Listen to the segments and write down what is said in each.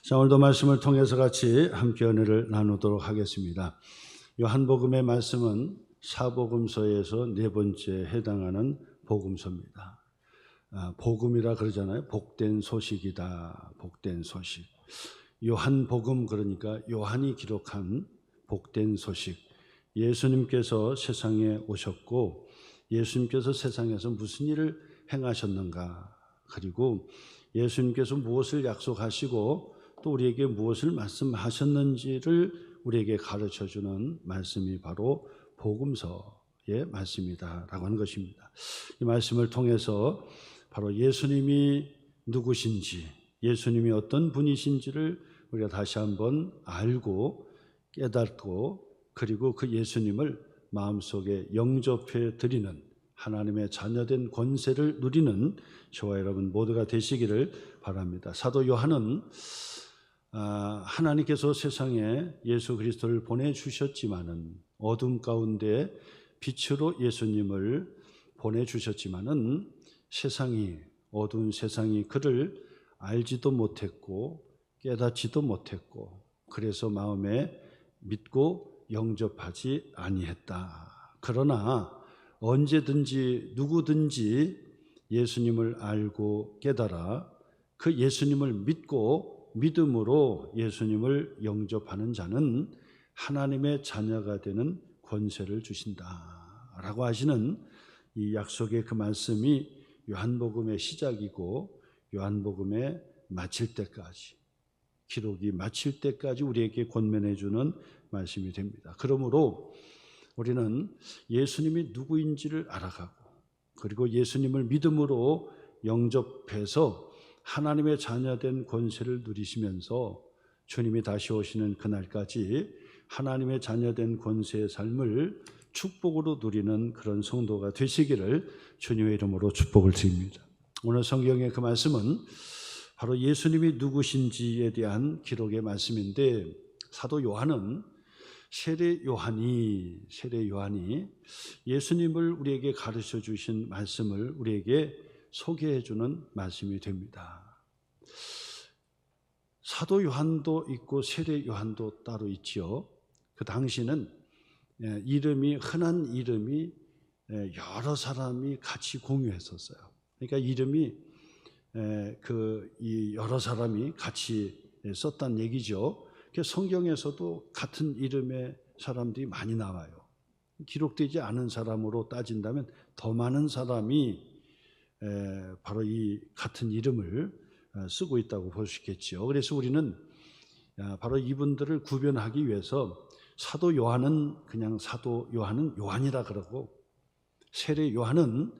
자, 오늘도 말씀을 통해서 같이 함께 은혜를 나누도록 하겠습니다. 요한복음의 말씀은 사복음서에서 네 번째 해당하는 복음서입니다. 복음이라 그러잖아요. 복된 소식이다. 복된 소식. 요한복음, 그러니까 요한이 기록한 복된 소식. 예수님께서 세상에 오셨고 예수님께서 세상에서 무슨 일을 행하셨는가, 그리고 예수님께서 무엇을 약속하시고 또 우리에게 무엇을 말씀하셨는지를 우리에게 가르쳐주는 말씀이 바로 복음서의 말씀이다라고 하는 것입니다. 이 말씀을 통해서 바로 예수님이 누구신지, 예수님이 어떤 분이신지를 우리가 다시 한번 알고 깨닫고, 그리고 그 예수님을 마음속에 영접해 드리는 하나님의 자녀된 권세를 누리는 저와 여러분 모두가 되시기를 바랍니다. 사도 요한은 하나님께서 세상에 예수 그리스도를 보내주셨지만은, 어둠 가운데 빛으로 예수님을 보내주셨지만은 세상이, 어두운 세상이 그를 알지도 못했고 깨닫지도 못했고, 그래서 마음에 믿고 영접하지 아니했다. 그러나 언제든지 누구든지 예수님을 알고 깨달아 그 예수님을 믿고 믿음으로 예수님을 영접하는 자는 하나님의 자녀가 되는 권세를 주신다라고 하시는 이 약속의 그 말씀이 요한복음의 시작이고 요한복음의 마칠 때까지, 기록이 마칠 때까지 우리에게 권면해 주는 말씀이 됩니다. 그러므로 우리는 예수님이 누구인지를 알아가고, 그리고 예수님을 믿음으로 영접해서 하나님의 자녀된 권세를 누리시면서 주님이 다시 오시는 그날까지 하나님의 자녀된 권세의 삶을 축복으로 누리는 그런 성도가 되시기를 주님의 이름으로 축복을 드립니다. 오늘 성경의 그 말씀은 바로 예수님이 누구신지에 대한 기록의 말씀인데, 사도 요한은 세례 요한이 예수님을 우리에게 가르쳐 주신 말씀을 우리에게 소개해 주는 말씀이 됩니다. 사도 요한도 있고 세례 요한도 따로 있지요. 그 당시는 이름이, 흔한 이름이 여러 사람이 같이 공유했었어요. 그러니까 이름이 이 여러 사람이 같이 썼다는 얘기죠. 성경에서도 같은 이름의 사람들이 많이 나와요. 기록되지 않은 사람으로 따진다면 더 많은 사람이 바로 이 같은 이름을 쓰고 있다고 볼 수 있겠죠. 그래서 우리는 바로 이분들을 구별하기 위해서 사도 요한은 그냥 사도 요한은 요한이라 그러고, 세례 요한은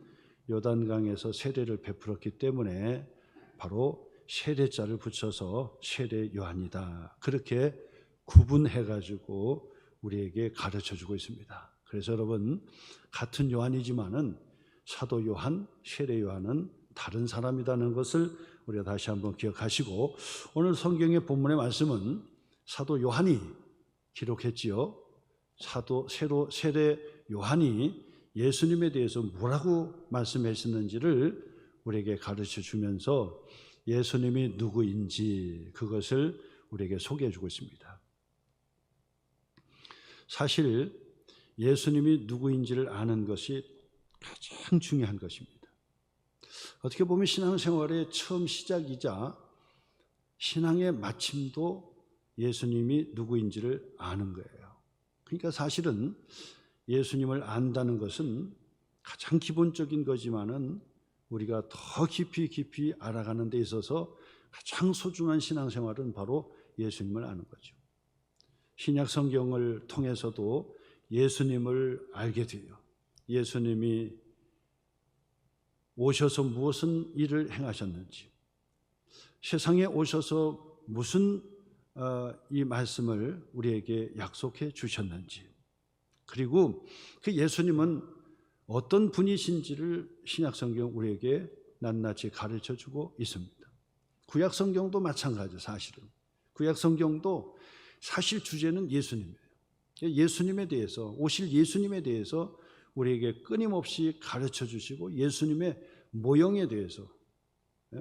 요단강에서 세례를 베풀었기 때문에 바로 세례자를 붙여서 세례 요한이다, 그렇게 구분해가지고 우리에게 가르쳐주고 있습니다. 그래서 여러분, 같은 요한이지만은 사도 요한, 세례 요한은 다른 사람이라는 것을 우리가 다시 한번 기억하시고, 오늘 성경의 본문의 말씀은 사도 요한이 기록했지요. 세례 요한이 예수님에 대해서 뭐라고 말씀하셨는지를 우리에게 가르쳐 주면서 예수님이 누구인지 그것을 우리에게 소개해 주고 있습니다. 사실 예수님이 누구인지를 아는 것이 가장 중요한 것입니다. 어떻게 보면 신앙생활의 처음 시작이자 신앙의 마침도 예수님이 누구인지를 아는 거예요. 그러니까 사실은 예수님을 안다는 것은 가장 기본적인 거지만은 우리가 더 깊이 알아가는 데 있어서 가장 소중한 신앙생활은 바로 예수님을 아는 거죠. 신약 성경을 통해서도 예수님을 알게 돼요. 예수님이 오셔서 무슨 일을 행하셨는지, 세상에 오셔서 무슨 이 말씀을 우리에게 약속해 주셨는지, 그리고 그 예수님은 어떤 분이신지를 신약 성경 우리에게 낱낱이 가르쳐 주고 있습니다. 구약 성경도 마찬가지죠. 사실은 구약 성경도 사실 주제는 예수님이에요. 예수님에 대해서, 오실 예수님에 대해서 우리에게 끊임없이 가르쳐 주시고, 예수님의 모형에 대해서,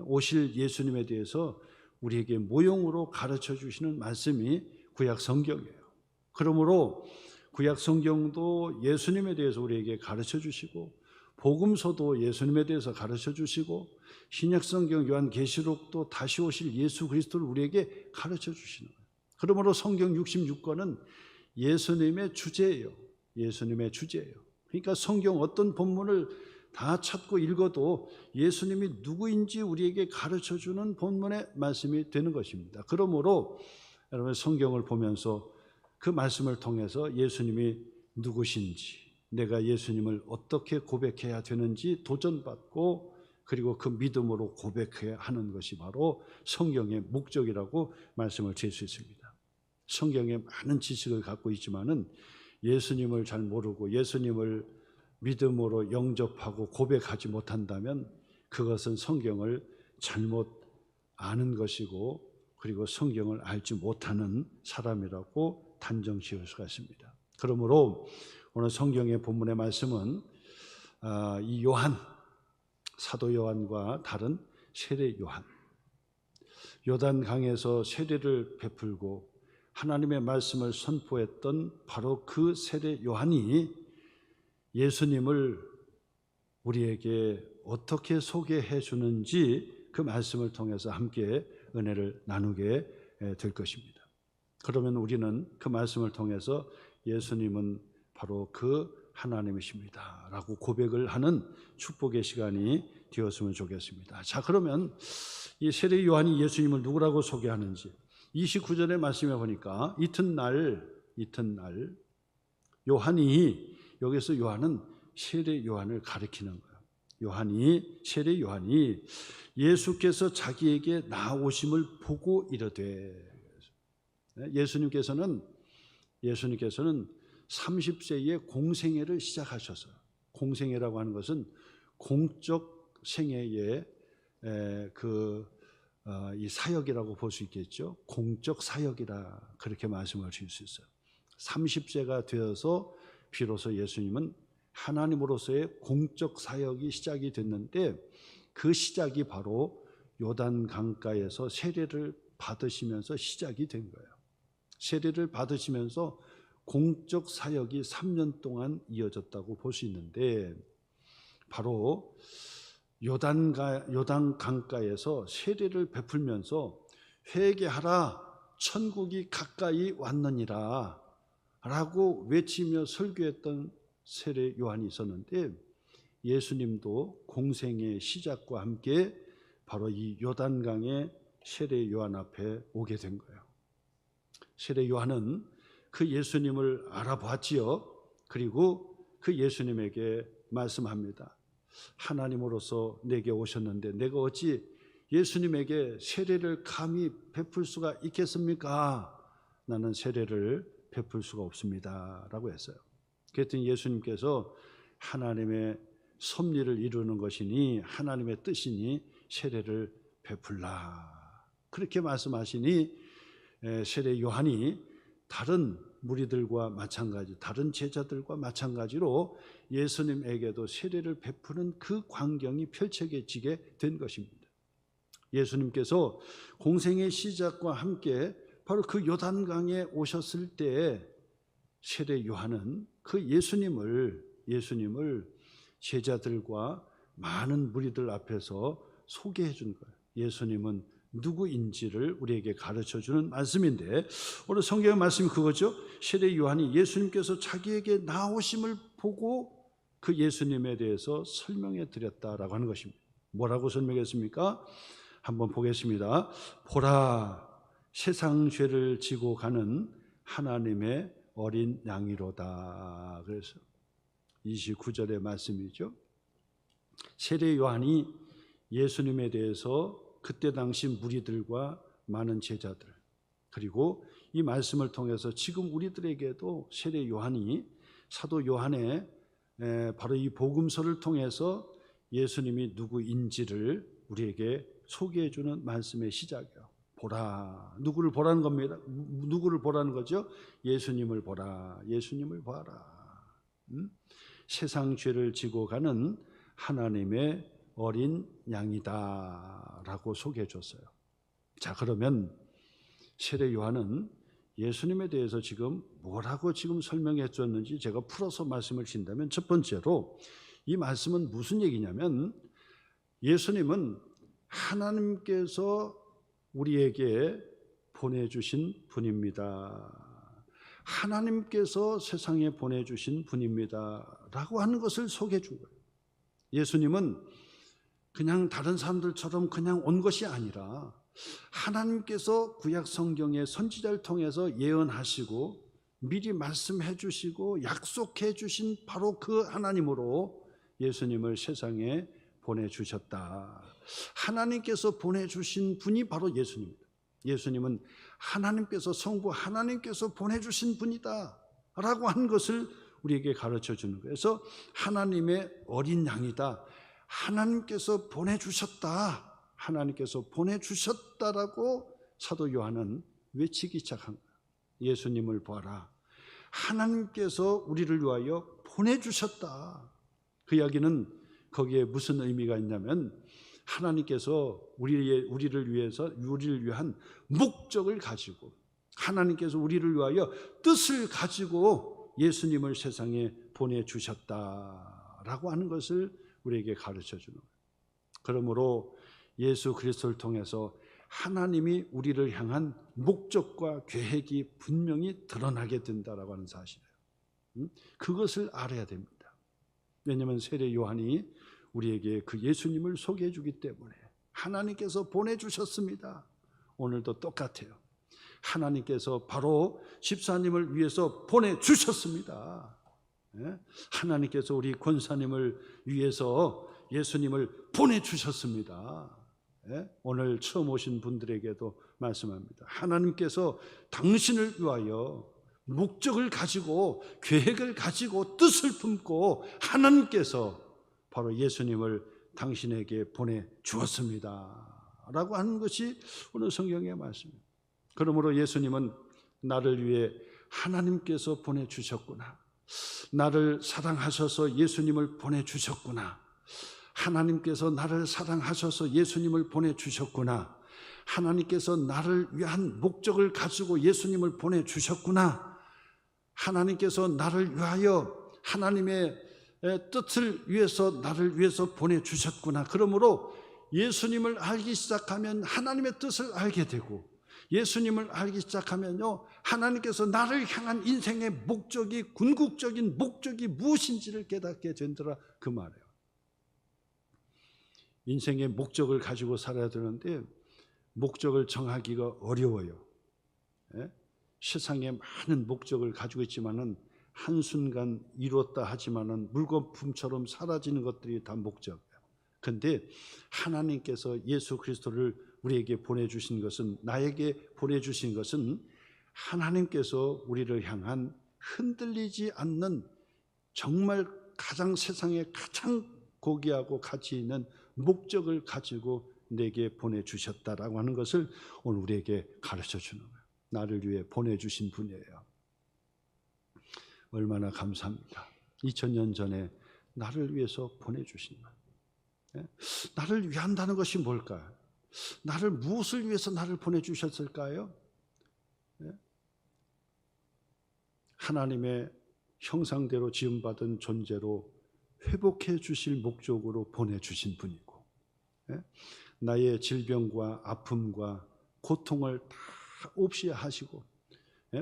오실 예수님에 대해서 우리에게 모형으로 가르쳐 주시는 말씀이 구약 성경이에요. 그러므로 구약 성경도 예수님에 대해서 우리에게 가르쳐 주시고, 복음서도 예수님에 대해서 가르쳐 주시고, 신약 성경 요한계시록도 다시 오실 예수 그리스도를 우리에게 가르쳐 주시는 거예요. 그러므로 성경 66권은 예수님의 주제예요. 예수님의 주제예요. 그러니까 성경 어떤 본문을 다 찾고 읽어도 예수님이 누구인지 우리에게 가르쳐주는 본문의 말씀이 되는 것입니다. 그러므로 여러분 성경을 보면서 그 말씀을 통해서 예수님이 누구신지, 내가 예수님을 어떻게 고백해야 되는지 도전받고, 그리고 그 믿음으로 고백해야 하는 것이 바로 성경의 목적이라고 말씀을 드릴 수 있습니다. 성경에 많은 지식을 갖고 있지만은 예수님을 잘 모르고 예수님을 믿음으로 영접하고 고백하지 못한다면 그것은 성경을 잘못 아는 것이고, 그리고 성경을 알지 못하는 사람이라고 단정 지을 수가 있습니다. 그러므로 오늘 성경의 본문의 말씀은 이 요한, 사도 요한과 다른 세례 요한, 요단강에서 세례를 베풀고 하나님의 말씀을 선포했던 바로 그 세례 요한이 예수님을 우리에게 어떻게 소개해 주는지 그 말씀을 통해서 함께 은혜를 나누게 될 것입니다. 그러면 우리는 그 말씀을 통해서 예수님은 바로 그 하나님이십니다 라고 고백을 하는 축복의 시간이 되었으면 좋겠습니다. 자, 그러면 이 세례 요한이 예수님을 누구라고 소개하는지 29절의 말씀에 보니까 이튿날 요한이, 여기서 요한은 세례 요한을 가리키는 거예요. 세례 요한이 예수께서 자기에게 나오심을 보고 이르되, 예수님께서는 30세에 공생애를 시작하셔서, 공생애라고 하는 것은 공적 생애의 이 사역이라고 볼 수 있겠죠. 공적 사역이라 그렇게 말씀을 드릴 수 있어요. 30세가 되어서 비로소 예수님은 하나님으로서의 공적 사역이 시작이 됐는데, 그 시작이 바로 요단 강가에서 세례를 받으시면서 시작이 된 거예요. 세례를 받으시면서 공적 사역이 3년 동안 이어졌다고 볼 수 있는데, 바로 요단 강가에서 세례를 베풀면서 회개하라, 천국이 가까이 왔느니라 라고 외치며 설교했던 세례 요한이 있었는데, 예수님도 공생의 시작과 함께 바로 이 요단강의 세례 요한 앞에 오게 된 거예요. 세례 요한은 그 예수님을 알아봤지요. 그리고 그 예수님에게 말씀합니다. 하나님으로서 내게 오셨는데 내가 어찌 예수님에게 세례를 감히 베풀 수가 있겠습니까? 나는 세례를 베풀 수가 없습니다 라고 했어요. 그랬더니 예수님께서 하나님의 섭리를 이루는 것이니, 하나님의 뜻이니 세례를 베풀라 그렇게 말씀하시니, 세례 요한이 다른 무리들과 마찬가지, 다른 제자들과 마찬가지로 예수님에게도 세례를 베푸는 그 광경이 펼쳐지게 된 것입니다. 예수님께서 공생의 시작과 함께 바로 그 요단강에 오셨을 때 세례 요한은 그 예수님을 제자들과 많은 무리들 앞에서 소개해 준 거예요. 예수님은 누구인지를 우리에게 가르쳐주는 말씀인데, 오늘 성경의 말씀이 그거죠. 세례 요한이 예수님께서 자기에게 나오심을 보고 그 예수님에 대해서 설명해 드렸다라고 하는 것입니다. 뭐라고 설명했습니까? 한번 보겠습니다. 보라, 세상 죄를 지고 가는 하나님의 어린 양이로다. 그래서 29절의 말씀이죠. 세례 요한이 예수님에 대해서 그때 당시 무리들과 많은 제자들, 그리고 이 말씀을 통해서 지금 우리들에게도 세례 요한이, 사도 요한의 바로 이 복음서를 통해서 예수님이 누구인지를 우리에게 소개해 주는 말씀의 시작이에요. 보라, 누구를 보라는 겁니다. 누구를 보라는 거죠? 예수님을 보라, 예수님을 봐라. 세상 죄를 지고 가는 하나님의 어린 양이다 라고 소개해 줬어요. 자, 그러면 세례 요한은 예수님에 대해서 지금 뭐라고 지금 설명해 줬는지 제가 풀어서 말씀을 드린다면, 첫 번째로 이 말씀은 무슨 얘기냐면, 예수님은 하나님께서 우리에게 보내주신 분입니다. 하나님께서 세상에 보내주신 분입니다 라고 하는 것을 소개해 준 거예요. 예수님은 그냥 다른 사람들처럼 그냥 온 것이 아니라 하나님께서 구약 성경의 선지자를 통해서 예언하시고 미리 말씀해 주시고 약속해 주신 바로 그 하나님으로 예수님을 세상에 보내주셨다. 하나님께서 보내주신 분이 바로 예수님입니다. 예수님은 하나님께서, 성부 하나님께서 보내주신 분이다 라고 하는 것을 우리에게 가르쳐 주는 거예요. 그래서 하나님의 어린 양이다, 하나님께서 보내주셨다, 하나님께서 보내주셨다라고 사도 요한은 외치기 시작한 거예요. 예수님을 보아라, 하나님께서 우리를 위하여 보내주셨다. 그 이야기는 거기에 무슨 의미가 있냐면, 하나님께서 우리를 위한 목적을 가지고, 하나님께서 우리를 위하여 뜻을 가지고 예수님을 세상에 보내주셨다라고 하는 것을 우리에게 가르쳐 주는 거예요. 그러므로 예수 그리스도를 통해서 하나님이 우리를 향한 목적과 계획이 분명히 드러나게 된다라고 하는 사실이에요. 그것을 알아야 됩니다. 왜냐하면 세례 요한이 우리에게 그 예수님을 소개해 주기 때문에 하나님께서 보내주셨습니다. 오늘도 똑같아요. 하나님께서 바로 집사님을 위해서 보내주셨습니다. 하나님께서 우리 권사님을 위해서 예수님을 보내주셨습니다. 오늘 처음 오신 분들에게도 말씀합니다. 하나님께서 당신을 위하여 목적을 가지고, 계획을 가지고, 뜻을 품고 하나님께서 바로 예수님을 당신에게 보내주었습니다 라고 하는 것이 오늘 성경의 말씀입니다. 그러므로 예수님은 나를 위해 하나님께서 보내주셨구나, 나를 사랑하셔서 예수님을 보내주셨구나, 하나님께서 나를 사랑하셔서 예수님을 보내주셨구나, 하나님께서 나를 위한 목적을 가지고 예수님을 보내주셨구나, 하나님께서 나를 위하여 하나님의 뜻을 위해서 나를 위해서 보내주셨구나. 그러므로 예수님을 알기 시작하면 하나님의 뜻을 알게 되고, 예수님을 알기 시작하면요, 하나님께서 나를 향한 인생의 목적이, 궁극적인 목적이 무엇인지를 깨닫게 된다라 그 말이에요. 인생의 목적을 가지고 살아야 되는데 목적을 정하기가 어려워요. 세상에 많은 목적을 가지고 있지만은 한순간 이뤘다 하지만은 물거품처럼 사라지는 것들이 다 목적이에요. 그런데 하나님께서 예수 그리스도를 우리에게 보내주신 것은, 나에게 보내주신 것은 하나님께서 우리를 향한 흔들리지 않는, 정말 가장 세상에 가장 고귀하고 가치 있는 목적을 가지고 내게 보내주셨다라고 하는 것을 오늘 우리에게 가르쳐 주는 거예요. 나를 위해 보내주신 분이에요. 얼마나 감사합니다. 2000년 전에 나를 위해서 보내주신 거예요. 나를 위한다는 것이 뭘까요? 나를 무엇을 위해서 나를 보내주셨을까요? 하나님의 형상대로 지음받은 존재로 회복해 주실 목적으로 보내주신 분이고, 나의 질병과 아픔과 고통을 다 없이 하시고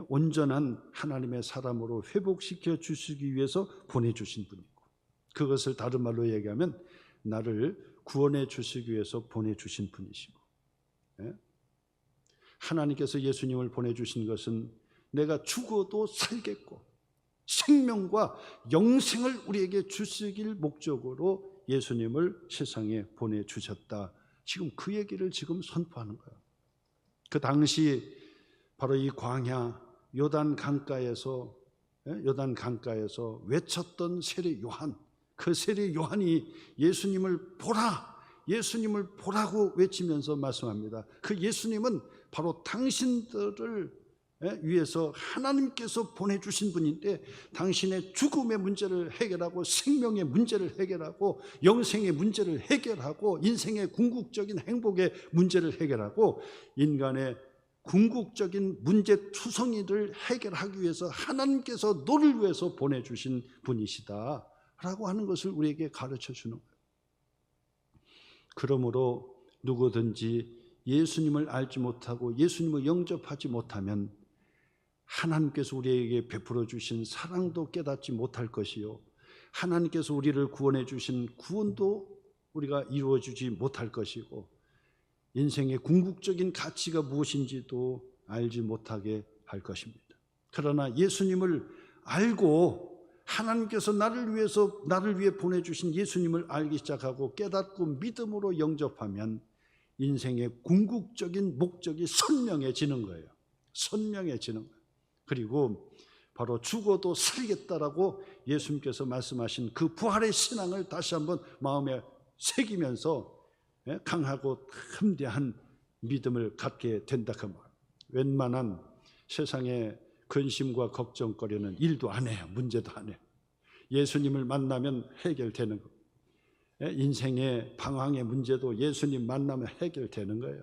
온전한 하나님의 사람으로 회복시켜 주시기 위해서 보내주신 분이고, 그것을 다른 말로 얘기하면 나를 구원해 주시기 위해서 보내주신 분이시고, 하나님께서 예수님을 보내주신 것은 내가 죽어도 살겠고 생명과 영생을 우리에게 주시길 목적으로 예수님을 세상에 보내주셨다. 지금 그 얘기를 지금 선포하는 거예요. 그 당시 바로 이 광야 요단 강가에서 외쳤던 세례 요한, 그 세례 요한이 예수님을 보라, 예수님을 보라고 외치면서 말씀합니다. 그 예수님은 바로 당신들을 위해서 하나님께서 보내주신 분인데 당신의 죽음의 문제를 해결하고 생명의 문제를 해결하고 영생의 문제를 해결하고 인생의 궁극적인 행복의 문제를 해결하고 인간의 궁극적인 문제투성이를 해결하기 위해서 하나님께서 너를 위해서 보내주신 분이시다 라고 하는 것을 우리에게 가르쳐 주는 거예요. 그러므로 누구든지 예수님을 알지 못하고 예수님을 영접하지 못하면 하나님께서 우리에게 베풀어 주신 사랑도 깨닫지 못할 것이요, 하나님께서 우리를 구원해 주신 구원도 우리가 이루어주지 못할 것이고, 인생의 궁극적인 가치가 무엇인지도 알지 못하게 할 것입니다. 그러나 예수님을 알고 하나님께서 나를 위해 보내주신 예수님을 알기 시작하고 깨닫고 믿음으로 영접하면 인생의 궁극적인 목적이 선명해지는 거예요. 선명해지는 거예요. 그리고 바로 죽어도 살겠다라고 예수님께서 말씀하신 그 부활의 신앙을 다시 한번 마음에 새기면서 강하고 흠대한 믿음을 갖게 된다 그 말. 웬만한 세상의 근심과 걱정거리는 일도 안 해요. 문제도 안 해요. 예수님을 만나면 해결되는 거. 인생의 방황의 문제도 예수님 만나면 해결되는 거예요.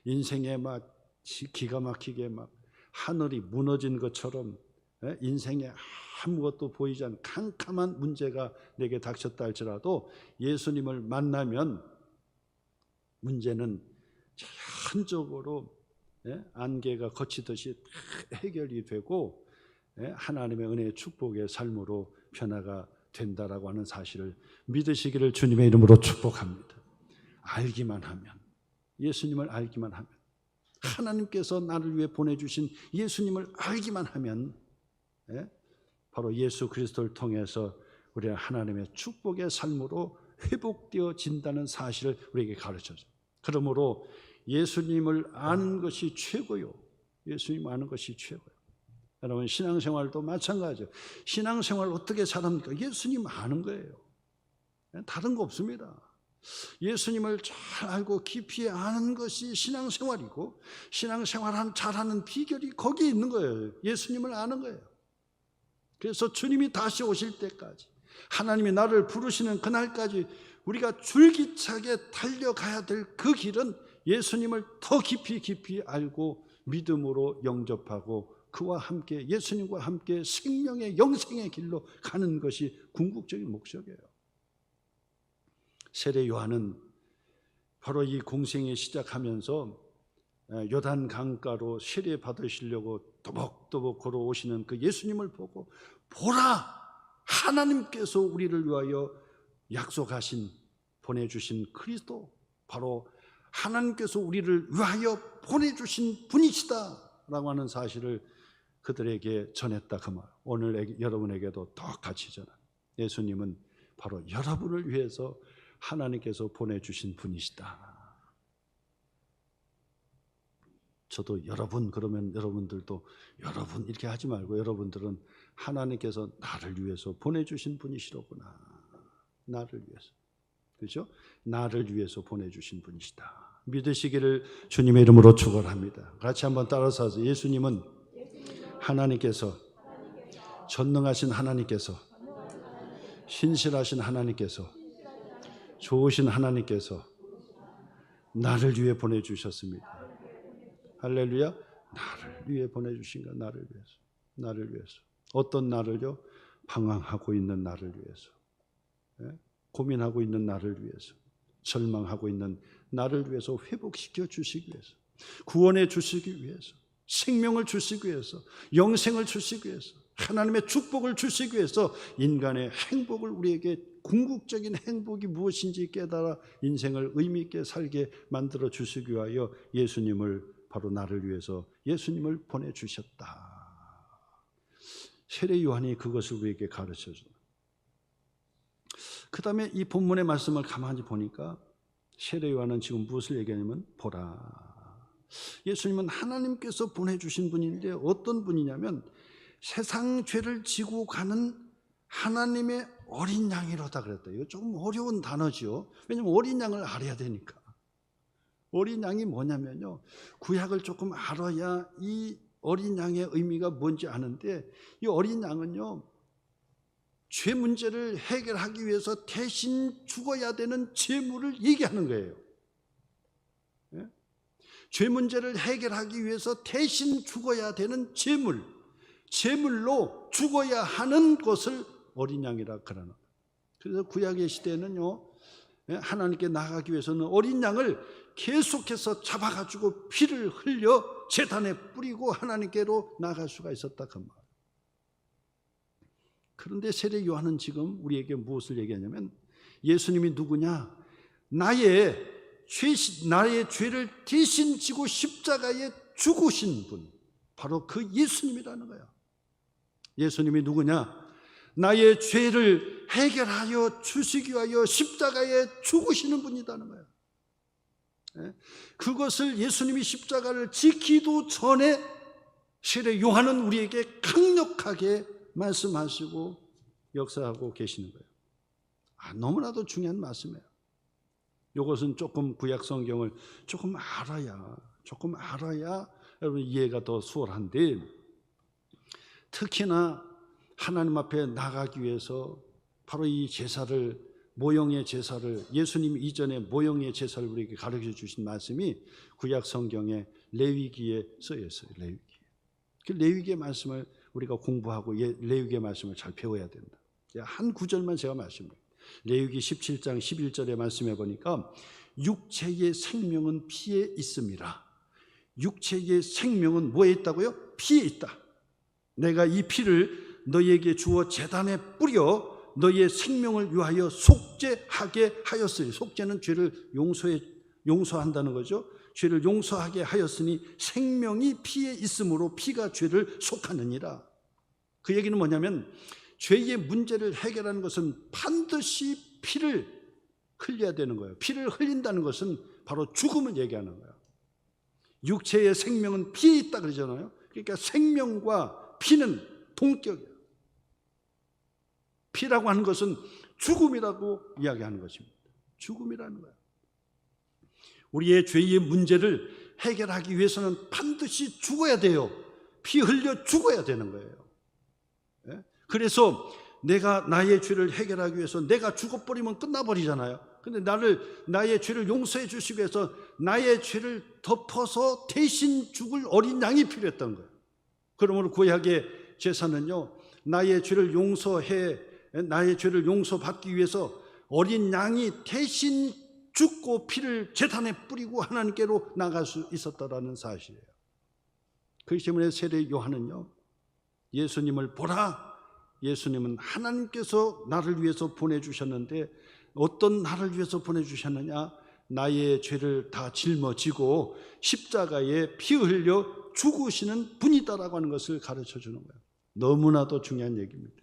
인생에 막 기가 막히게 막 하늘이 무너진 것처럼 인생에 아무것도 보이지 않는 캄캄한 문제가 내게 닥쳤다 할지라도 예수님을 만나면 문제는 자연적으로 안개가 거치듯이 해결이 되고 하나님의 은혜의 축복의 삶으로 변화가 된다라고 하는 사실을 믿으시기를 주님의 이름으로 축복합니다. 알기만 하면, 예수님을 알기만 하면, 하나님께서 나를 위해 보내주신 예수님을 알기만 하면 바로 예수 그리스도를 통해서 우리가 하나님의 축복의 삶으로 회복되어진다는 사실을 우리에게 가르쳐줘요. 그러므로 예수님을 아는 것이 최고요. 예수님 아는 것이 최고요. 여러분, 신앙생활도 마찬가지죠. 신앙생활 어떻게 잘합니까? 예수님 아는 거예요. 다른 거 없습니다. 예수님을 잘 알고 깊이 아는 것이 신앙생활이고, 신앙생활 잘하는 비결이 거기에 있는 거예요. 예수님을 아는 거예요. 그래서 주님이 다시 오실 때까지, 하나님이 나를 부르시는 그날까지 우리가 줄기차게 달려가야 될 그 길은 예수님을 더 깊이 알고 믿음으로 영접하고 그와 함께, 예수님과 함께 생명의 영생의 길로 가는 것이 궁극적인 목적이에요. 세례 요한은 바로 이 공생에 시작하면서 요단 강가로 세례 받으시려고 또박또박 걸어오시는 그 예수님을 보고, 보라, 하나님께서 우리를 위하여 약속하신, 보내주신 그리스도, 바로 하나님께서 우리를 위하여 보내주신 분이시다 라고 하는 사실을 그들에게 전했다 그 말. 오늘 여러분에게도 똑같이 전합니다. 예수님은 바로 여러분을 위해서 하나님께서 보내주신 분이시다. 저도 여러분, 그러면 여러분들도 여러분 이렇게 하지 말고, 여러분들은 하나님께서 나를 위해서 보내주신 분이시로구나. 나를 위해서. 그렇죠? 나를 위해서 보내주신 분이시다. 믿으시기를 주님의 이름으로 축원합니다. 같이 한번 따라서 하세요. 예수님은 하나님께서, 전능하신 하나님께서, 신실하신 하나님께서, 좋으신 하나님께서 나를 위해 보내주셨습니다. 할렐루야. 나를 위해 보내주신 것, 나를 위해서. 나를 위해서. 어떤 나를요? 방황하고 있는 나를 위해서, 고민하고 있는 나를 위해서, 절망하고 있는 나를 위해서 회복시켜 주시기 위해서, 구원해 주시기 위해서, 생명을 주시기 위해서, 영생을 주시기 위해서, 하나님의 축복을 주시기 위해서, 인간의 행복을, 우리에게 궁극적인 행복이 무엇인지 깨달아 인생을 의미 있게 살게 만들어 주시기 위하여 예수님을, 바로 나를 위해서 예수님을 보내주셨다. 세례 요한이 그것을 우리에게 가르쳐줍니다. 그 다음에 이 본문의 말씀을 가만히 보니까 세례 요한은 지금 무엇을 얘기하냐면, 보라, 예수님은 하나님께서 보내주신 분인데 어떤 분이냐면 세상 죄를 지고 가는 하나님의 어린 양이로다 그랬다. 이거 조금 어려운 단어죠. 왜냐하면 어린 양을 알아야 되니까. 어린 양이 뭐냐면요, 구약을 조금 알아야 이 어린 양의 의미가 뭔지 아는데, 이 어린 양은요, 죄 문제를 해결하기 위해서 대신 죽어야 되는 제물을 얘기하는 거예요. 예? 죄 문제를 해결하기 위해서 대신 죽어야 되는 제물로 죽어야 하는 것을 어린 양이라 그러는 거예요. 그래서 구약의 시대에는요, 하나님께 나가기 위해서는 어린 양을 계속해서 잡아가지고 피를 흘려 제단에 뿌리고 하나님께로 나갈 수가 있었다 그 말. 그런데 세례 요한은 지금 우리에게 무엇을 얘기하냐면, 예수님이 누구냐? 나의 죄를 대신 지고 십자가에 죽으신 분, 바로 그 예수님이라는 거야. 예수님이 누구냐? 나의 죄를 해결하여 주시기 위하여 십자가에 죽으시는 분이라는 거야. 그것을 예수님이 십자가를 지키기도 전에 세례 요한은 우리에게 강력하게 말씀하시고 역사하고 계시는 거예요. 너무나도 중요한 말씀이에요. 이것은 조금 구약 성경을 조금 알아야 여러분 이해가 더 수월한데, 특히나 하나님 앞에 나가기 위해서 바로 이 제사를, 모형의 제사를, 예수님 이전에 모형의 제사를 우리에게 가르쳐 주신 말씀이 구약 성경의 레위기에 쓰여 있어요. 레위기. 그 레위기의 말씀을 우리가 공부하고 레위기의 말씀을 잘 배워야 된다. 한 구절만 제가 말씀드립니다. 레위기 17장 11절에 말씀해 보니까, 육체의 생명은 피에 있음이라. 육체의 생명은 뭐에 있다고요? 피에 있다. 내가 이 피를 너희에게 주어 제단에 뿌려 너희의 생명을 위하여 속죄하게 하였으니, 속죄는 죄를 용서한다는 거죠. 죄를 용서하게 하였으니 생명이 피에 있으므로 피가 죄를 속하느니라. 그 얘기는 뭐냐면, 죄의 문제를 해결하는 것은 반드시 피를 흘려야 되는 거예요. 피를 흘린다는 것은 바로 죽음을 얘기하는 거예요. 육체의 생명은 피에 있다 그러잖아요. 그러니까 생명과 피는 동격이에요. 피라고 하는 것은 죽음이라고 이야기하는 것입니다. 죽음이라는 거예요. 우리의 죄의 문제를 해결하기 위해서는 반드시 죽어야 돼요. 피 흘려 죽어야 되는 거예요. 그래서 내가 나의 죄를 해결하기 위해서 내가 죽어버리면 끝나버리잖아요. 근데 나의 죄를 용서해 주시기 위해서 나의 죄를 덮어서 대신 죽을 어린 양이 필요했던 거예요. 그러므로 구약의 제사는요, 나의 죄를 용서받기 위해서 어린 양이 대신 죽고 피를 제단에 뿌리고 하나님께로 나갈 수 있었다라는 사실이에요. 그렇기 때문에 세례 요한은요, 예수님을 보라, 예수님은 하나님께서 나를 위해서 보내주셨는데, 어떤 나를 위해서 보내주셨느냐? 나의 죄를 다 짊어지고 십자가에 피 흘려 죽으시는 분이다라고 하는 것을 가르쳐 주는 거예요. 너무나도 중요한 얘기입니다.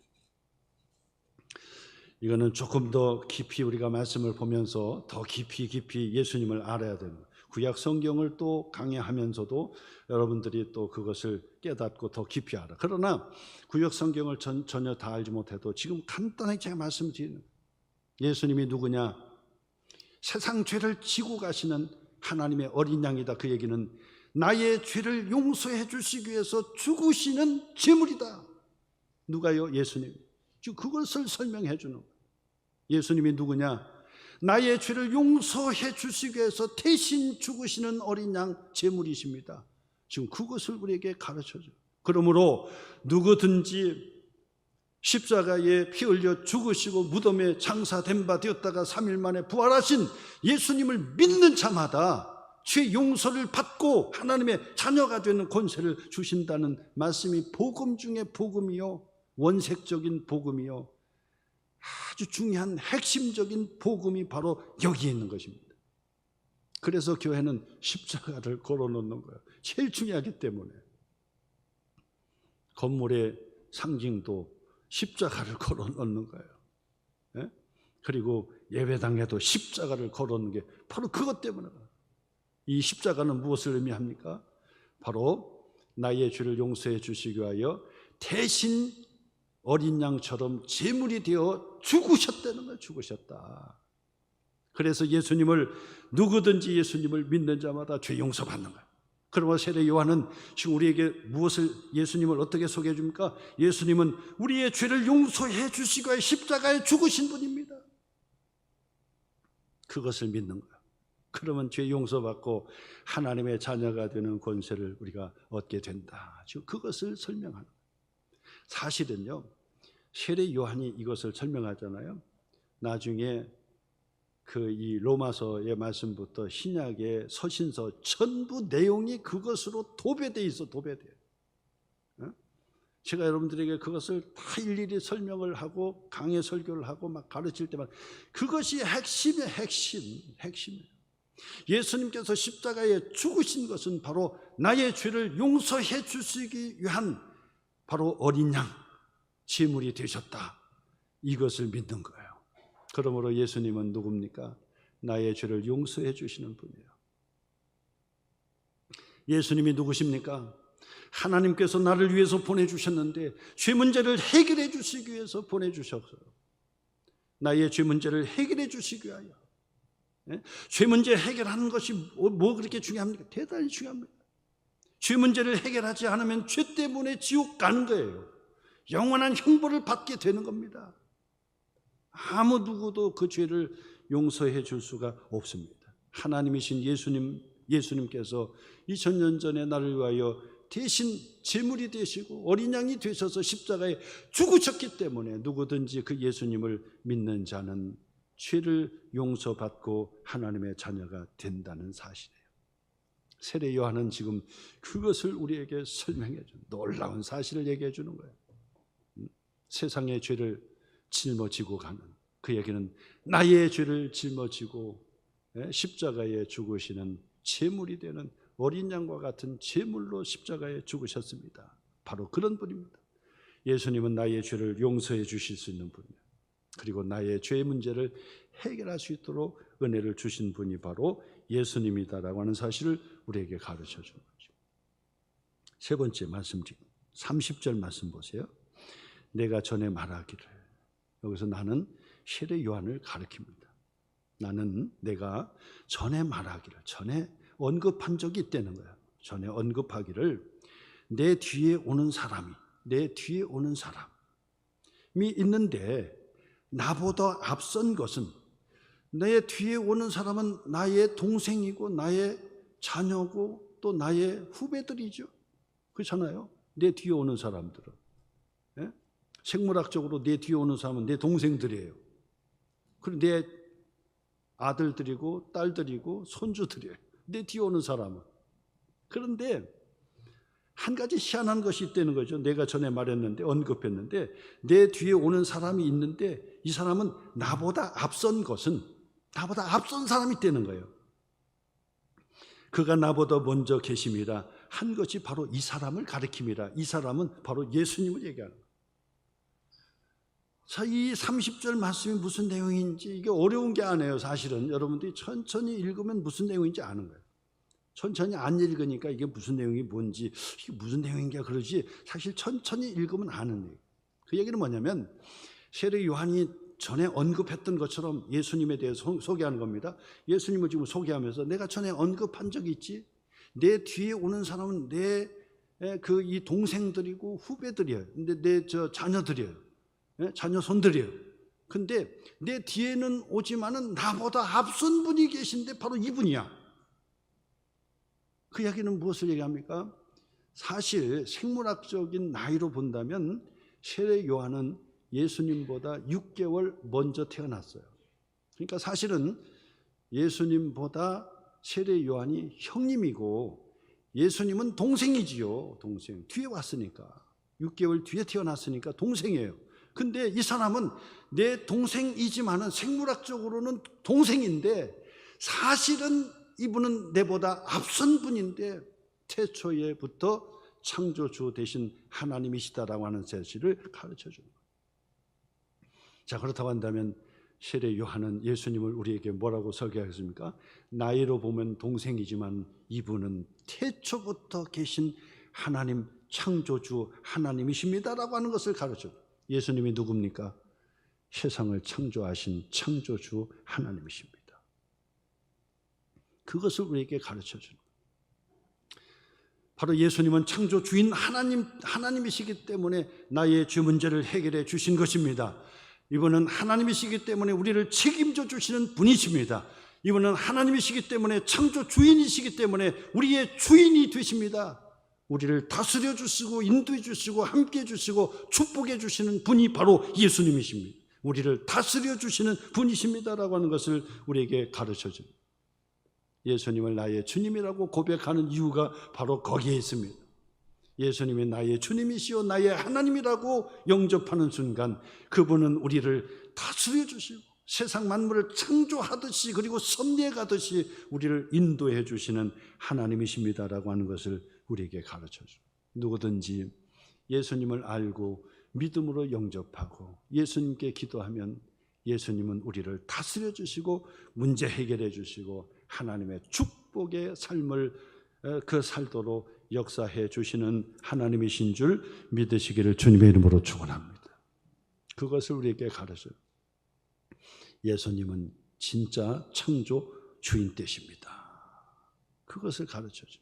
이거는 조금 더 깊이 우리가 말씀을 보면서 더 깊이 예수님을 알아야 되는 거예요. 구약 성경을 또 강의하면서도 여러분들이 또 그것을 깨닫고 더 깊이 알아. 그러나 구약 성경을 전혀 다 알지 못해도 지금 간단하게 제가 말씀드리는 거예요. 예수님이 누구냐? 세상 죄를 지고 가시는 하나님의 어린 양이다. 그 얘기는 나의 죄를 용서해 주시기 위해서 죽으시는 제물이다. 누가요? 예수님. 지금 그것을 설명해 주는 거예요. 예수님이 누구냐? 나의 죄를 용서해 주시기 위해서 대신 죽으시는 어린 양 제물이십니다. 지금 그것을 우리에게 가르쳐줘요. 그러므로 누구든지 십자가에 피 흘려 죽으시고 무덤에 장사된 바 되었다가 3일 만에 부활하신 예수님을 믿는 자마다 죄 용서를 받고 하나님의 자녀가 되는 권세를 주신다는 말씀이 복음 중에 복음이요, 원색적인 복음이요, 아주 중요한 핵심적인 복음이 바로 여기에 있는 것입니다. 그래서 교회는 십자가를 걸어놓는 거예요. 제일 중요하기 때문에. 건물의 상징도 십자가를 걸어놓는 거예요. 예? 그리고 예배당에도 십자가를 걸어놓는 게 바로 그것 때문에. 이 십자가는 무엇을 의미합니까? 바로 나의 죄를 용서해 주시기 위하여 대신 어린 양처럼 제물이 되어 죽으셨다는 거예요. 죽으셨다. 그래서 누구든지 예수님을 믿는 자마다 죄 용서받는 거예요. 그러면 세례 요한은 지금 우리에게 무엇을, 예수님을 어떻게 소개해 줍니까? 예수님은 우리의 죄를 용서해 주시고 십자가에 죽으신 분입니다. 그것을 믿는 거예요. 그러면 죄 용서받고 하나님의 자녀가 되는 권세를 우리가 얻게 된다. 지금 그것을 설명하는 거예요. 사실은요, 세례 요한이 이것을 설명하잖아요. 나중에 이 로마서의 말씀부터 신약의 서신서 전부 내용이 그것으로 도배되어 있어. 도배돼요. 제가 여러분들에게 그것을 다 일일이 설명을 하고 강의 설교를 하고 막 가르칠 때마다 그것이 핵심이에요. 핵심이에요. 예수님께서 십자가에 죽으신 것은 바로 나의 죄를 용서해 주시기 위한 바로 어린 양 제물이 되셨다. 이것을 믿는 거예요. 그러므로 예수님은 누굽니까? 나의 죄를 용서해 주시는 분이에요. 예수님이 누구십니까? 하나님께서 나를 위해서 보내주셨는데 죄 문제를 해결해 주시기 위해서 보내주셨어요. 나의 죄 문제를 해결해 주시기 위하여. 죄 문제 해결하는 것이 뭐 그렇게 중요합니까? 대단히 중요합니다. 죄 문제를 해결하지 않으면 죄 때문에 지옥 가는 거예요. 영원한 형벌을 받게 되는 겁니다. 아무 누구도 그 죄를 용서해 줄 수가 없습니다. 하나님이신 예수님께서 2000년 전에 나를 위하여 대신 제물이 되시고 어린 양이 되셔서 십자가에 죽으셨기 때문에 누구든지 그 예수님을 믿는 자는 죄를 용서받고 하나님의 자녀가 된다는 사실이에요. 세례 요한은 지금 그것을 우리에게 설명해 주는 놀라운 사실을 얘기해 주는 거예요. 세상의 죄를 짊어지고 가는, 그 얘기는 나의 죄를 짊어지고 십자가에 죽으시는 제물이 되는 어린 양과 같은 제물로 십자가에 죽으셨습니다. 바로 그런 분입니다. 예수님은 나의 죄를 용서해 주실 수 있는 분이에요. 그리고 나의 죄 문제를 해결할 수 있도록 은혜를 주신 분이 바로 예수님이다라고 하는 사실을 우리에게 가르쳐 주는 거죠. 세 번째 말씀, 30절 말씀 보세요. 내가 전에 말하기를. 여기서 나는 세례 요한을 가리킵니다. 나는 내가 전에 말하기를, 전에 언급한 적이 있다는 거예요. 전에 언급하기를 내 뒤에 오는 사람이 있는데 나보다 앞선 것은, 내 뒤에 오는 사람은 나의 동생이고 나의 자녀고 또 나의 후배들이죠. 그렇잖아요. 내 뒤에 오는 사람들은, 생물학적으로 내 뒤에 오는 사람은 내 동생들이에요. 그리고 내 아들들이고 딸들이고 손주들이에요. 내 뒤에 오는 사람은. 그런데 한 가지 희한한 것이 있다는 거죠. 내가 전에 말했는데, 언급했는데, 내 뒤에 오는 사람이 있는데 이 사람은 나보다 앞선 사람이 있다는 거예요. 그가 나보다 먼저 계심이라 한 것이 바로 이 사람을 가리킵니다. 이 사람은 바로 예수님을 얘기하는 거예요. 자, 이 30절 말씀이 무슨 내용인지 이게 어려운 게 아니에요. 사실은 여러분들이 천천히 읽으면 무슨 내용인지 아는 거예요. 천천히 안 읽으니까 이게 무슨 내용이 뭔지, 이게 무슨 내용인가 그러지, 사실 천천히 읽으면 아는 얘기. 그 얘기는 뭐냐면 세례 요한이 전에 언급했던 것처럼 예수님에 대해서 소개하는 겁니다. 예수님을 지금 소개하면서 내가 전에 언급한 적이 있지. 내 뒤에 오는 사람은 이 동생들이고 후배들이에요. 근데 내 자녀들이에요. 자녀 손들이에요. 근데 내 뒤에는 오지만은 나보다 앞선 분이 계신데 바로 이분이야. 그 이야기는 무엇을 얘기합니까? 사실 생물학적인 나이로 본다면 세례 요한은 예수님보다 6개월 먼저 태어났어요. 그러니까 사실은 예수님보다 세례 요한이 형님이고 예수님은 동생이지요. 동생. 뒤에 왔으니까. 6개월 뒤에 태어났으니까 동생이에요. 근데 이 사람은 내 동생이지만은 생물학적으로는 동생인데 사실은 이분은 내보다 앞선 분인데 태초에부터 창조주 되신 하나님이시다라고 하는 사실을 가르쳐 줍니다. 자, 그렇다고 한다면 세례 요한은 예수님을 우리에게 뭐라고 설계하겠습니까? 나이로 보면 동생이지만 이분은 태초부터 계신 하나님, 창조주 하나님이십니다라고 하는 것을 가르쳐 줍니다. 예수님이 누굽니까? 세상을 창조하신 창조주 하나님이십니다. 그것을 우리에게 가르쳐 주는 거예요. 바로 예수님은 창조 주인 하나님이시기 때문에 나의 죄 문제를 해결해 주신 것입니다. 이분은 하나님이시기 때문에 우리를 책임져 주시는 분이십니다. 이분은 하나님이시기 때문에 창조 주인이시기 때문에 우리의 주인이 되십니다. 우리를 다스려 주시고 인도해 주시고 함께 해 주시고 축복해 주시는 분이 바로 예수님이십니다. 우리를 다스려 주시는 분이십니다라고 하는 것을 우리에게 가르쳐 줍니다. 예수님을 나의 주님이라고 고백하는 이유가 바로 거기에 있습니다. 예수님이 나의 주님이시오 나의 하나님이라고 영접하는 순간 그분은 우리를 다스려 주시고 세상 만물을 창조하듯이 그리고 섭리해 가듯이 우리를 인도해 주시는 하나님이십니다라고 하는 것을 우리에게 가르쳐 줍니다. 누구든지 예수님을 알고 믿음으로 영접하고 예수님께 기도하면 예수님은 우리를 다스려 주시고 문제 해결해 주시고 하나님의 축복의 삶을 살도록 역사해 주시는 하나님이신 줄 믿으시기를 주님의 이름으로 축원합니다. 그것을 우리에게 가르쳐요. 예수님은 진짜 창조 주인 되십니다. 그것을 가르쳐줘.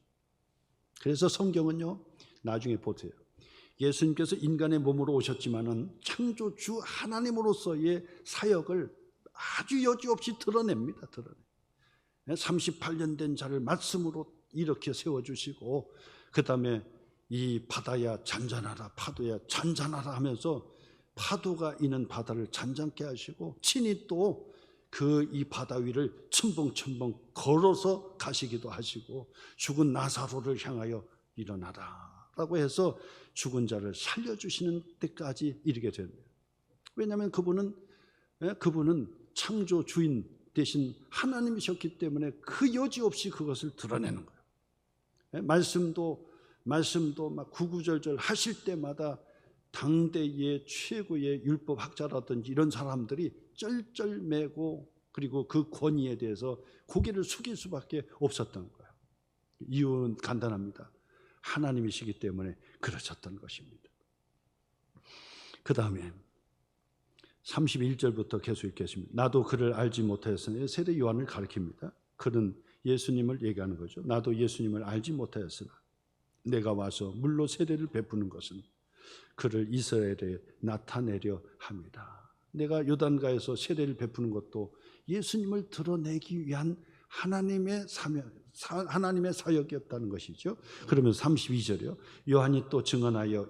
그래서 성경은요, 나중에 보세요. 예수님께서 인간의 몸으로 오셨지만은 창조주 하나님으로서의 사역을 아주 여지없이 드러냅니다. 38년 된 자를 말씀으로 이렇게 세워주시고 그 다음에 이 바다야 잔잔하라 파도야 잔잔하라 하면서 파도가 있는 바다를 잔잔케 하시고 친히 또 이 바다 위를 첨벙첨벙 걸어서 가시기도 하시고 죽은 나사로를 향하여 일어나라 라고 해서 죽은 자를 살려주시는 때까지 이르게 됩니다. 왜냐하면 그분은 창조 주인 대신 하나님이셨기 때문에 그 여지없이 그것을 드러내는 거예요. 말씀도 막 구구절절 하실 때마다 당대의 최고의 율법학자라든지 이런 사람들이 쩔쩔매고 그리고 그 권위에 대해서 고개를 숙일 수밖에 없었던 거예요. 이유는 간단합니다. 하나님이시기 때문에 그러셨던 것입니다. 그 다음에 31절부터 계속 읽겠습니다. 나도 그를 알지 못하였으나 세례 요한을 가리킵니다. 그는 예수님을 얘기하는 거죠. 나도 예수님을 알지 못하였으나 내가 와서 물로 세례를 베푸는 것은 그를 이스라엘에 나타내려 합니다. 내가 요단가에서 세례를 베푸는 것도 예수님을 드러내기 위한 하나님의 사역이었다는 것이죠. 그러면 32절이요. 요한이 또 증언하여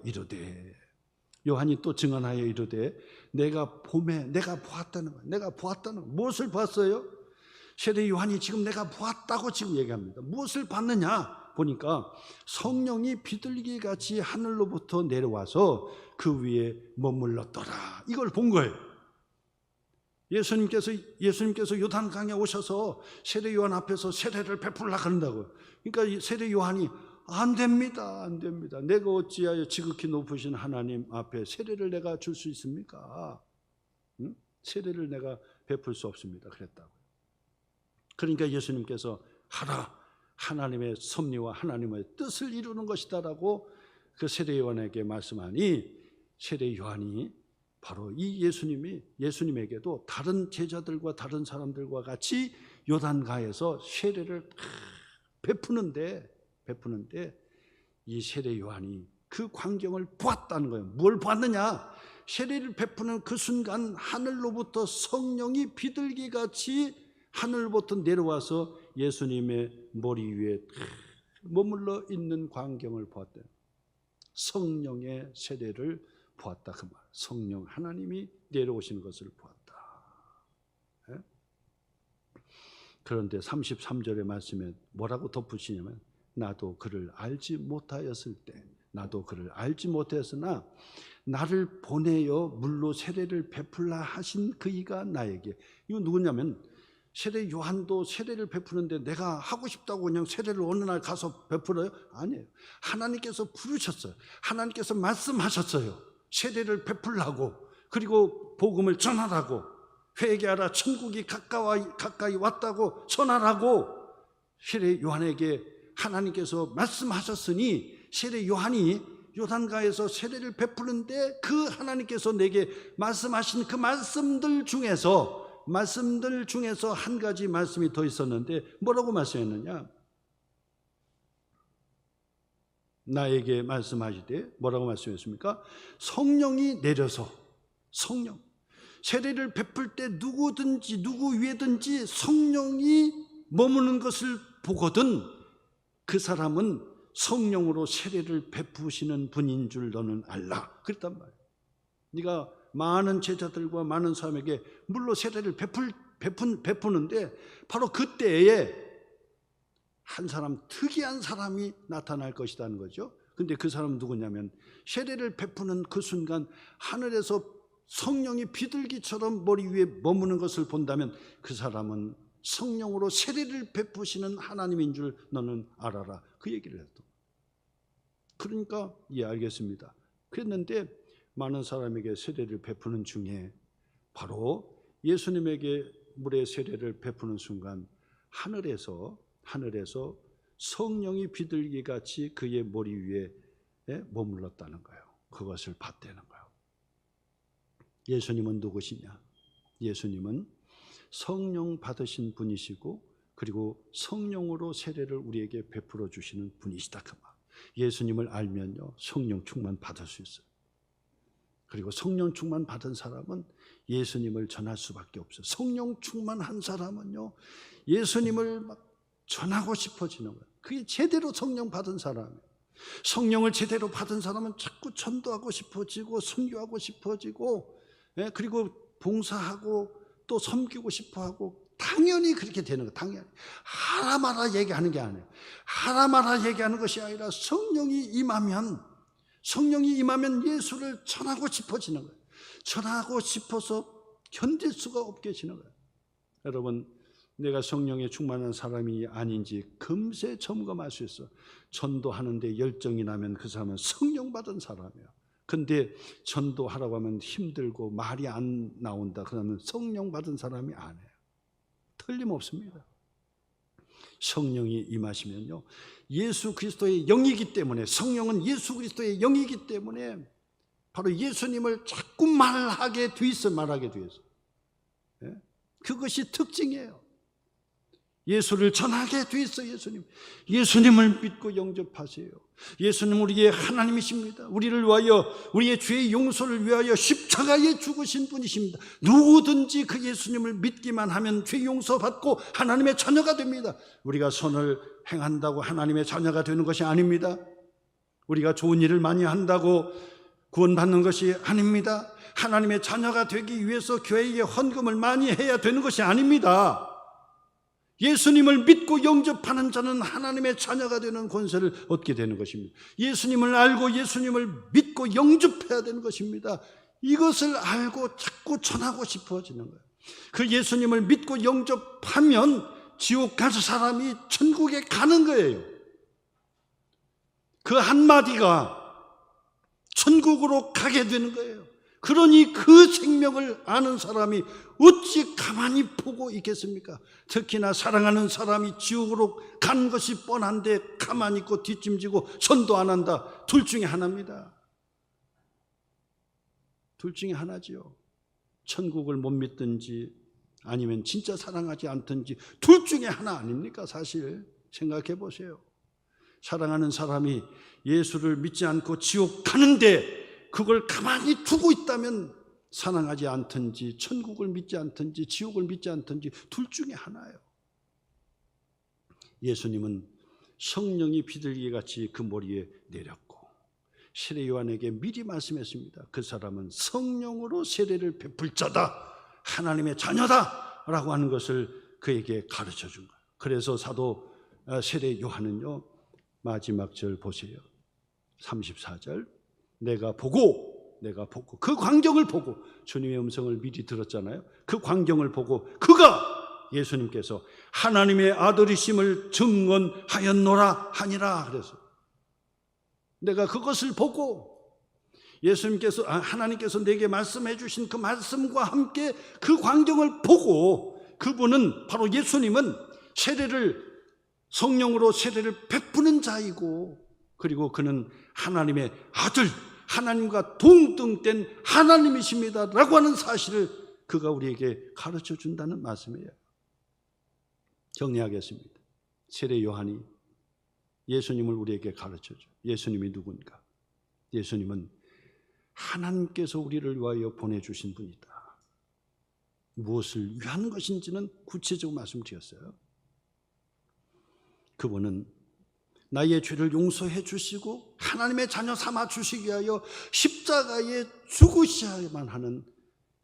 이르되 내가 보았다는 거예요. 내가 보았다는 거예요. 무엇을 봤어요? 세례 요한이 지금 내가 보았다고 지금 얘기합니다. 무엇을 봤느냐? 보니까 성령이 비둘기같이 하늘로부터 내려와서 그 위에 머물렀더라. 이걸 본 거예요. 예수님께서 요단강에 오셔서 세례 요한 앞에서 세례를 베풀려고 그런다고요. 그러니까 세례 요한이 안 됩니다. 내가 어찌하여 지극히 높으신 하나님 앞에 세례를 내가 줄 수 있습니까? 세례를 내가 베풀 수 없습니다. 그랬다고요. 그러니까 예수님께서 하라. 하나님의 섭리와 하나님의 뜻을 이루는 것이다라고 그 세례 요한에게 말씀하니 세례 요한이 바로 이 예수님에게도 다른 제자들과 다른 사람들과 같이 요단가에서 세례를 베푸는데 이 세례 요한이 그 광경을 보았다는 거예요. 뭘 보았느냐? 세례를 베푸는 그 순간 하늘로부터 성령이 비둘기같이 하늘부터 내려와서 예수님의 머리 위에 머물러 있는 광경을 보았대요. 성령의 세례를 보았다 그 말. 성령 하나님이 내려오시는 것을 보았다. 네? 그런데 33절의 말씀에 뭐라고 덧붙이냐면 나도 그를 알지 못하였으나 나를 보내어 물로 세례를 베풀라 하신 그이가 나에게. 이거 누구냐면 세례 요한도 세례를 베푸는데 내가 하고 싶다고 그냥 세례를 어느 날 가서 베풀어요? 아니에요. 하나님께서 부르셨어요. 하나님께서 말씀하셨어요. 세례를 베풀라고, 그리고 복음을 전하라고, 회개하라 천국이 가까이 왔다고 전하라고 세례 요한에게 하나님께서 말씀하셨으니 세례 요한이 요단가에서 세례를 베푸는데 그 하나님께서 내게 말씀하신 그 말씀들 중에서 한 가지 말씀이 더 있었는데 뭐라고 말씀했느냐? 나에게 말씀하시되 뭐라고 말씀했습니까? 성령이 내려서 성령 세례를 베풀 때 누구든지 누구 위에든지 성령이 머무는 것을 보거든 그 사람은 성령으로 세례를 베푸시는 분인 줄 너는 알라. 그랬단 말이에요. 네가 많은 제자들과 많은 사람에게 물로 세례를 베푸는데 바로 그때에 한 사람, 특이한 사람이 나타날 것이라는 거죠. 근데 그 사람은 누구냐면 세례를 베푸는 그 순간 하늘에서 성령이 비둘기처럼 머리 위에 머무는 것을 본다면 그 사람은 성령으로 세례를 베푸시는 하나님인 줄 너는 알아라. 그 얘기를 했던. 그러니까 예, 알겠습니다. 그랬는데 많은 사람에게 세례를 베푸는 중에 바로 예수님에게 물의 세례를 베푸는 순간 하늘에서 성령이 비둘기같이 그의 머리 위에 머물렀다는 거예요. 그것을 봤다는 거예요. 예수님은 누구시냐? 예수님은 성령 받으신 분이시고 그리고 성령으로 세례를 우리에게 베풀어 주시는 분이시다. 그 말. 예수님을 알면요 성령 충만 받을 수 있어요. 그리고 성령 충만 받은 사람은 예수님을 전할 수밖에 없어요. 성령 충만한 사람은요 예수님을 막 전하고 싶어지는 거예요. 그게 제대로 성령 받은 사람이에요. 성령을 제대로 받은 사람은 자꾸 전도하고 싶어지고 선교하고 싶어지고 그리고 봉사하고 또 섬기고 싶어하고 당연히 그렇게 되는 거예요. 당연히 하라 마라 얘기하는 게 아니에요. 하라 마라 얘기하는 것이 아니라 성령이 임하면 예수를 전하고 싶어지는 거예요. 전하고 싶어서 견딜 수가 없게지는 거예요. 여러분 내가 성령에 충만한 사람이 아닌지 금세 점검할 수 있어. 전도하는데 열정이 나면 그 사람은 성령 받은 사람이에요. 근데 전도하라고 하면 힘들고 말이 안 나온다 그러면 성령 받은 사람이 아니에요. 틀림없습니다. 성령이 임하시면요 예수 그리스도의 영이기 때문에 성령은 예수 그리스도의 영이기 때문에 바로 예수님을 자꾸 말하게 돼 있어. 그것이 특징이에요. 예수를 전하게 돼 있어. 예수님을 믿고 영접하세요. 예수님 우리의 하나님이십니다. 우리를 위하여 우리의 죄의 용서를 위하여 십자가에 죽으신 분이십니다. 누구든지 그 예수님을 믿기만 하면 죄 용서받고 하나님의 자녀가 됩니다. 우리가 선을 행한다고 하나님의 자녀가 되는 것이 아닙니다. 우리가 좋은 일을 많이 한다고 구원받는 것이 아닙니다. 하나님의 자녀가 되기 위해서 교회에 헌금을 많이 해야 되는 것이 아닙니다. 예수님을 믿고 영접하는 자는 하나님의 자녀가 되는 권세를 얻게 되는 것입니다. 예수님을 알고 예수님을 믿고 영접해야 되는 것입니다. 이것을 알고 자꾸 전하고 싶어지는 거예요. 그 예수님을 믿고 영접하면 지옥 갈 사람이 천국에 가는 거예요. 그 한마디가 천국으로 가게 되는 거예요. 그러니 그 생명을 아는 사람이 어찌 가만히 보고 있겠습니까? 특히나 사랑하는 사람이 지옥으로 간 것이 뻔한데 가만히 있고 뒷짐지고 전도 안 한다. 둘 중에 하나입니다. 둘 중에 하나지요. 천국을 못 믿든지 아니면 진짜 사랑하지 않든지 둘 중에 하나 아닙니까? 사실 생각해 보세요. 사랑하는 사람이 예수를 믿지 않고 지옥 가는데 그걸 가만히 두고 있다면 사랑하지 않든지 천국을 믿지 않든지 지옥을 믿지 않든지 둘 중에 하나예요. 예수님은 성령이 비둘기같이 그 머리에 내렸고 세례 요한에게 미리 말씀했습니다. 그 사람은 성령으로 세례를 베풀 자다, 하나님의 자녀다 라고 하는 것을 그에게 가르쳐 준 거예요. 그래서 사도 세례 요한은요 마지막 절 보세요. 34절 내가 보고 그 광경을 보고 주님의 음성을 미리 들었잖아요. 그 광경을 보고 그가 예수님께서 하나님의 아들이심을 증언하였노라 하니라. 그래서 내가 그것을 보고 예수님께서 하나님께서 내게 말씀해 주신 그 말씀과 함께 그 광경을 보고 그분은 바로 예수님은 성령으로 세례를 베푸는 자이고 그리고 그는 하나님의 아들 하나님과 동등된 하나님이십니다 라고 하는 사실을 그가 우리에게 가르쳐 준다는 말씀이에요. 정리하겠습니다. 세례 요한이 예수님을 우리에게 가르쳐줘. 예수님이 누군가? 예수님은 하나님께서 우리를 위하여 보내주신 분이다. 무엇을 위한 것인지는 구체적으로 말씀드렸어요. 그분은 나의 죄를 용서해 주시고 하나님의 자녀 삼아 주시기 위하여 십자가에 죽으셔야만 하는,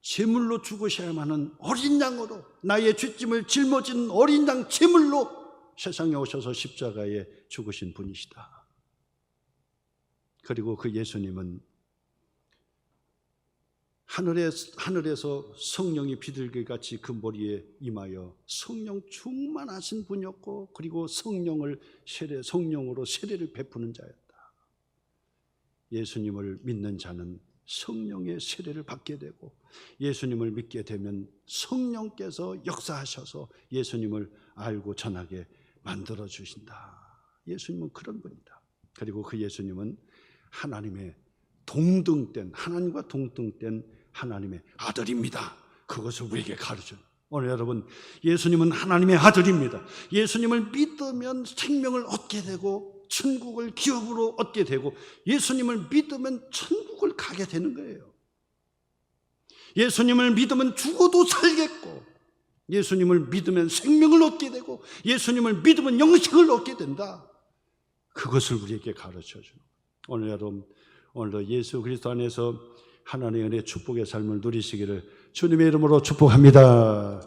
제물로 죽으셔야만 하는 어린 양으로, 나의 죄짐을 짊어진 어린 양 제물로 세상에 오셔서 십자가에 죽으신 분이시다. 그리고 그 예수님은 하늘에서 성령이 비둘기같이 그 머리에 임하여 성령 충만하신 분이었고, 그리고 성령으로 세례를 베푸는 자였다. 예수님을 믿는 자는 성령의 세례를 받게 되고, 예수님을 믿게 되면 성령께서 역사하셔서 예수님을 알고 전하게 만들어 주신다. 예수님은 그런 분이다. 그리고 그 예수님은 하나님의 동등된, 하나님과 동등된 하나님의 아들입니다. 그것을 우리에게 가르쳐요. 오늘 여러분, 예수님은 하나님의 아들입니다. 예수님을 믿으면 생명을 얻게 되고 천국을 기업으로 얻게 되고, 예수님을 믿으면 천국을 가게 되는 거예요. 예수님을 믿으면 죽어도 살겠고, 예수님을 믿으면 생명을 얻게 되고, 예수님을 믿으면 영생을 얻게 된다. 그것을 우리에게 가르쳐줘요. 오늘 여러분, 오늘도 예수 그리스도 안에서 하나님의 은혜 축복의 삶을 누리시기를 주님의 이름으로 축복합니다.